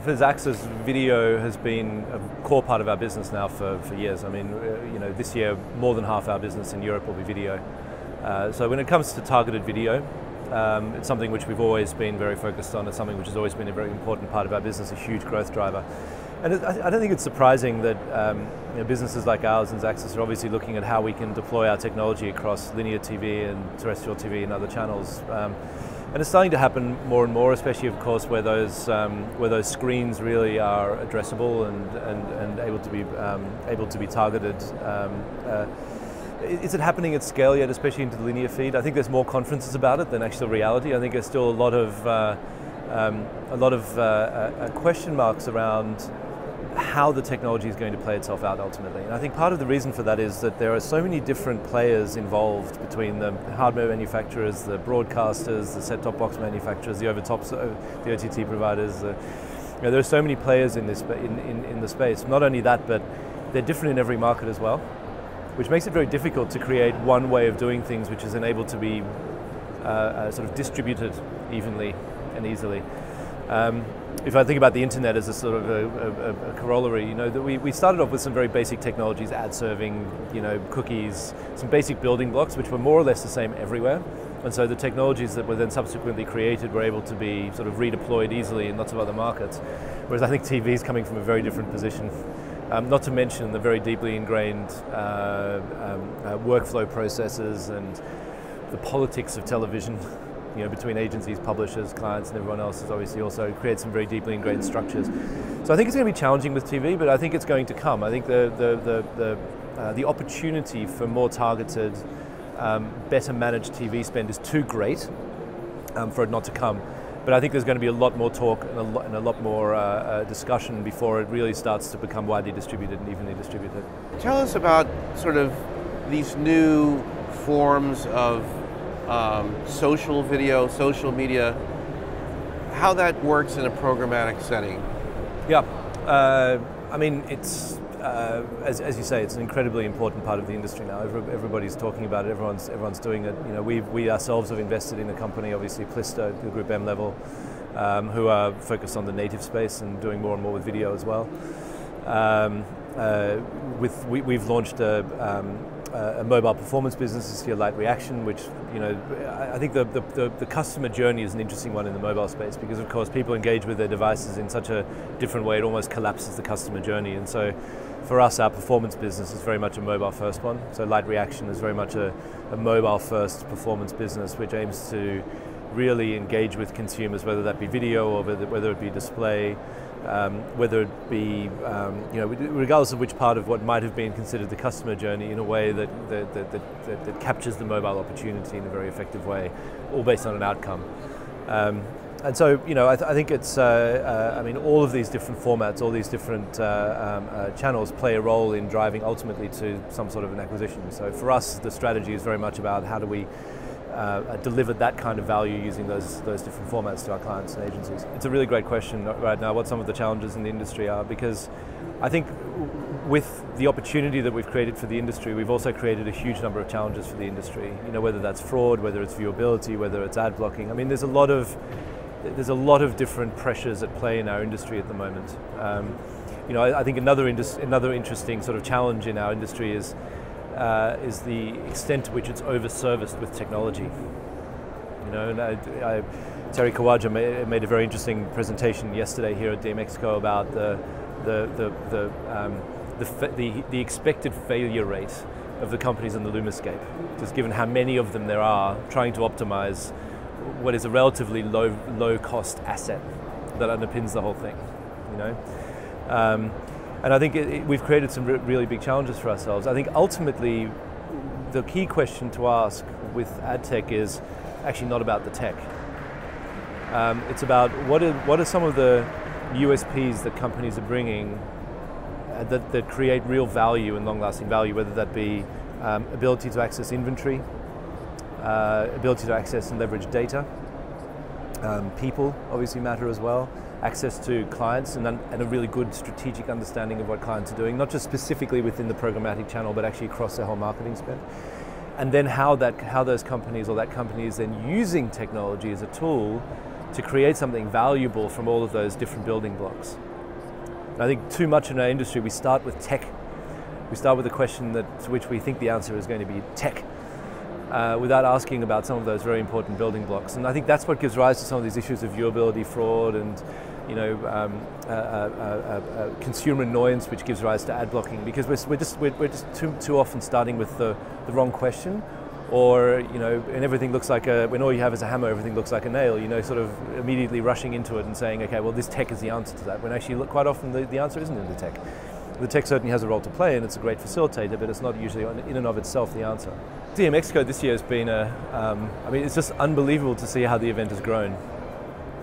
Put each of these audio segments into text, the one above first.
for Xaxis, video has been a core part of our business now for years. I mean, this year more than half our business in Europe will be video. So when it comes to targeted video, it's something which we've always been very focused on. It's something which has always been a very important part of our business, a huge growth driver. And I don't think it's surprising that businesses like ours and Xaxis are obviously looking at how we can deploy our technology across linear TV and terrestrial TV and other channels. And it's starting to happen more and more, especially, of course, where those screens really are addressable and able to be targeted. Is it happening at scale yet, especially into the linear feed? I think there's more conferences about it than actual reality. I think there's still a lot of question marks around how the technology is going to play itself out ultimately. And I think part of the reason for that is that there are so many different players involved between the hardware manufacturers, the broadcasters, the set-top box manufacturers, the over-tops, the OTT providers. There are so many players in this in the space. Not only that, but they're different in every market as well, which makes it very difficult to create one way of doing things which is enabled to be sort of distributed evenly and easily. If I think about the internet as a sort of a corollary, that we started off with some very basic technologies, ad serving, cookies, some basic building blocks which were more or less the same everywhere. And so the technologies that were then subsequently created were able to be sort of redeployed easily in lots of other markets. Whereas I think TV is coming from a very different position. Not to mention the very deeply ingrained workflow processes and the politics of television. Between agencies, publishers, clients, and everyone else has obviously also created some very deeply ingrained structures. So I think it's going to be challenging with TV, but I think it's going to come. I think the opportunity for more targeted, better managed TV spend is too great for it not to come. But I think there's going to be a lot more talk and a lot more discussion before it really starts to become widely distributed and evenly distributed. Tell us about sort of these new forms of social video, social media, how that works in a programmatic setting. Yeah, I mean, it's, as you say, it's an incredibly important part of the industry now. Everybody's talking about it, everyone's doing it. We ourselves have invested in a company, obviously Plisto, the Group M level, who are focused on the native space and doing more and more with video as well. We've launched a mobile performance business this year, Light Reaction, which I think the customer journey is an interesting one in the mobile space because, of course, people engage with their devices in such a different way, it almost collapses the customer journey. And so for us, our performance business is very much a mobile first one. So Light Reaction is very much a mobile first performance business which aims to really engage with consumers, whether that be video or whether it be display, whether it be, regardless of which part of what might have been considered the customer journey, in a way that captures the mobile opportunity in a very effective way, all based on an outcome. And so, I think it's, all of these different formats, all these different channels play a role in driving ultimately to some sort of an acquisition. So for us, the strategy is very much about how do we deliver that kind of value using those different formats to our clients and agencies. It's a really great question right now, what some of the challenges in the industry are, because I think with the opportunity that we've created for the industry, we've also created a huge number of challenges for the industry. Whether that's fraud, whether it's viewability, whether it's ad blocking. I mean, there's a lot of different pressures at play in our industry at the moment. I think another interesting sort of challenge in our industry is the extent to which it's over-serviced with technology. Terry Kawaja made a very interesting presentation yesterday here at DMEXCO about the expected failure rate of the companies in the Lumascape, just given how many of them there are trying to optimize what is a relatively low-cost asset that underpins the whole thing. And I think we've created some really big challenges for ourselves. I think ultimately the key question to ask with ad tech is actually not about the tech. It's about what are some of the USPs that companies are bringing that create real value and long-lasting value, whether that be ability to access inventory, ability to access and leverage data. People obviously matter as well. Access to clients and a really good strategic understanding of what clients are doing, not just specifically within the programmatic channel, but actually across their whole marketing spend. And then how those companies or that company is then using technology as a tool to create something valuable from all of those different building blocks. And I think too much in our industry, we start with tech. We start with a question to which we think the answer is going to be tech, without asking about some of those very important building blocks. And I think that's what gives rise to some of these issues of viewability, fraud, and consumer annoyance, which gives rise to ad blocking, because we're just too often starting with the wrong question, or and everything looks like when all you have is a hammer, everything looks like a nail. Sort of immediately rushing into it and saying, okay, well, this tech is the answer to that. When actually, quite often the answer isn't in the tech. The tech certainly has a role to play, and it's a great facilitator, but it's not usually in and of itself the answer. DMExco this year has been it's just unbelievable to see how the event has grown.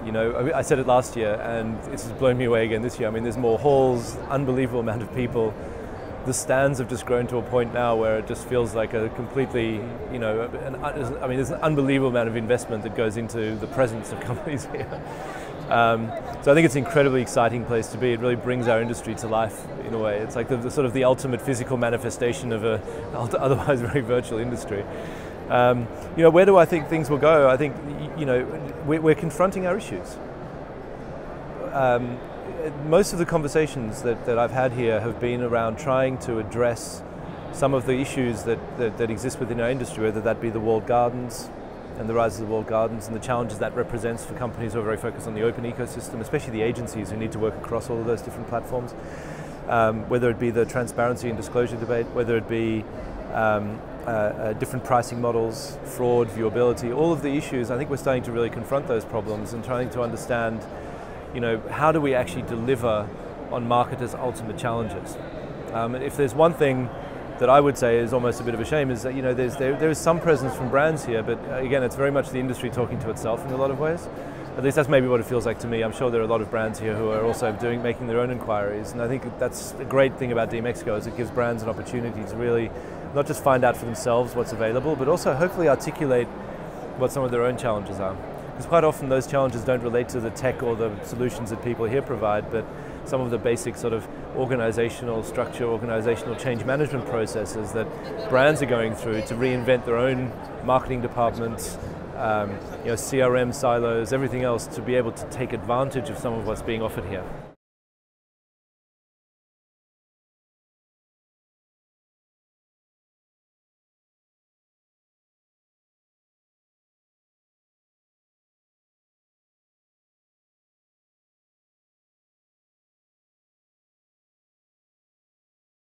I said it last year, and it's just blown me away again this year. There's more halls, unbelievable amount of people. The stands have just grown to a point now where it just feels like a completely, there's an unbelievable amount of investment that goes into the presence of companies here. So I think it's an incredibly exciting place to be. It really brings our industry to life in a way. It's like the sort of the ultimate physical manifestation of a otherwise very virtual industry. Where do I think things will go? I think, we're confronting our issues. Most of the conversations that I've had here have been around trying to address some of the issues that exist within our industry, whether that be the walled gardens and the rise of the walled gardens and the challenges that represents for companies who are very focused on the open ecosystem, especially the agencies who need to work across all of those different platforms. Whether it be the transparency and disclosure debate, whether it be different pricing models, fraud, viewability, all of the issues. I think we're starting to really confront those problems and trying to understand, how do we actually deliver on marketers' ultimate challenges. If there's one thing that I would say is almost a bit of a shame, is that there is some presence from brands here, but again, it's very much the industry talking to itself in a lot of ways. At least that's maybe what it feels like to me. I'm sure there are a lot of brands here who are also making their own inquiries, and I think that's a great thing about DMExco, is it gives brands an opportunity to really not just find out for themselves what's available, but also hopefully articulate what some of their own challenges are. Because quite often those challenges don't relate to the tech or the solutions that people here provide, but some of the basic sort of organizational structure, organizational change management processes that brands are going through to reinvent their own marketing departments, CRM silos, everything else, to be able to take advantage of some of what's being offered here.